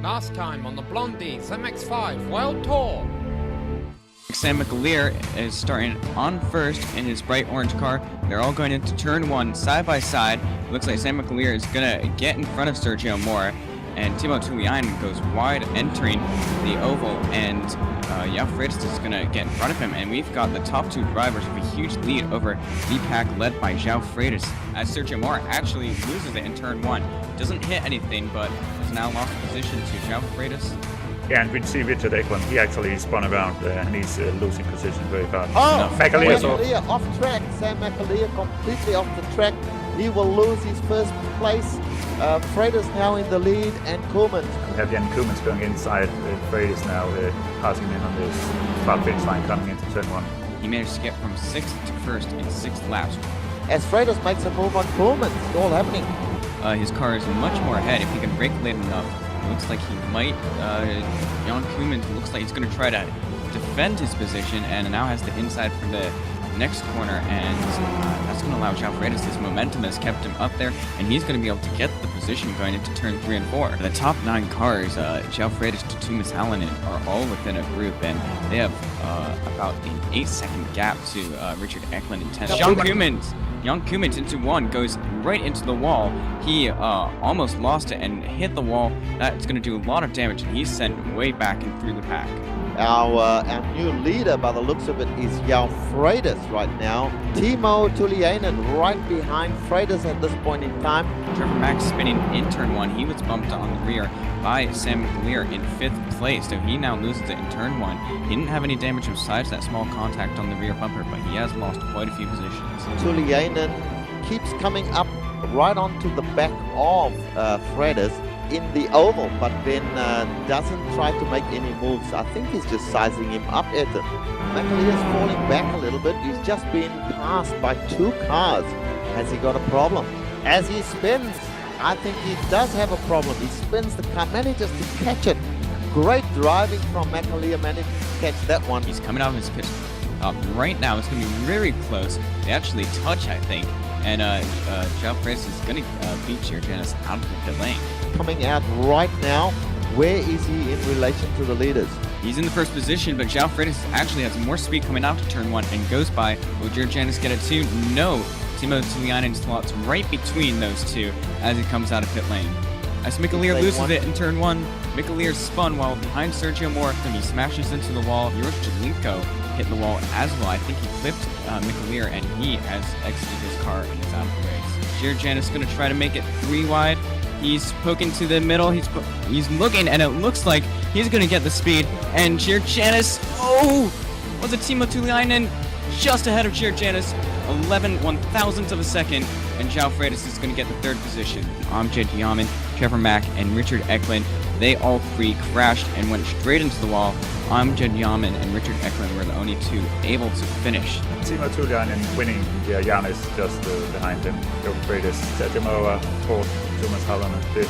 Last time on the Blondies MX5 World Tour. Sam McAleer is starting on first in his bright orange car. They're all going into turn one side by side. It looks like Sam McAleer is going to get in front of Sergio Moore, and Timo Tuliainen goes wide entering the oval, and Jan Freitas is going to get in front of him, and we've got the top two drivers with a huge lead over the pack led by Jan Freitas, as Sergio Moore actually loses it in turn one. Doesn't hit anything, but has now lost position to Jan Freitas. Yeah, and we see Richard Eklund, he actually spun around and he's losing position very fast. Oh, McAleer off track. Sam McAleer completely off the track. He will lose his first place. Freitas now in the lead, and Koolmans. We have Jan Koolmans going inside. Freitas now passing in on this start finish line coming into turn one. He managed to get from 6th to 1st in 6 laps. As Freitas makes a move on Koolmans, it's all happening. His car is much more ahead. If he can brake late enough, it looks like he might. Jan Koolmans looks like he's going to try to defend his position, and now has the inside for the next corner, and that's going to allow Jan Freitas. His momentum has kept him up there, and he's going to be able to get the position going into turn 3 and 4. The top 9 cars, Jan Freitas to Tuomas Halonen, are all within a group, and they have about an 8-second gap to Richard Eklund in 10th. Jan Koolmans into one, goes right into the wall. He almost lost it and hit the wall. That's going to do a lot of damage, and he's sent way back and through the pack. Our new leader, by the looks of it, is Jan Freitas right now. Timo Tuliainen right behind Freitas at this point in time. Trevor Mack spinning in turn 1. He was bumped on the rear by Sam McAleer in 5th place, so he now loses it in turn 1. He didn't have any damage besides that small contact on the rear bumper, but he has lost quite a few positions. Tuliainen keeps coming up right onto the back of Freitas in the oval, but then doesn't try to make any moves. I think he's just sizing him up at him. McAleer's falling back a little bit. He's just been passed by 2 cars. Has he got a problem? As he spins, I think he does have a problem. He spins the car, manages to catch it. Great driving from McAleer, managed to catch that one. He's coming out of his pit right now. It's going to be very close. They actually touch, I think, and Jan Freitas is going to beat Giorgianis out of the pit lane. Coming out right now, where is he in relation to the leaders? He's in the first position, but Jan Freitas actually has more speed coming out to turn 1 and goes by. Will Giorgianis get it too? No. Timo Tuliainen slots right between those two as he comes out of pit lane. As McAleer loses it in turn 1, McAleer spun while behind Sergio Moore, and he smashes into the wall. Jelinko hit the wall as well. I think he clipped McAleer, and he has exited his car and is out of the race. Giorgianis is going to try to make it 3 wide. He's poking to the middle. He's looking, and it looks like he's going to get the speed. And Giorgianis, was it Timo Tuliainen just ahead of Giorgianis, 11 1,000ths of a second, and Jan Freitas is going to get the 3rd position. Amjad Yaman, Trevor Mack, and Richard Eklund, they all 3 crashed and went straight into the wall. Amjad Yaman and Richard Eklund were the only 2 able to finish. Timo Tuliainen winning, Jan is just behind him. Jan Freitas, Sergio Moore, 4th, Tuomas Halonen 5th.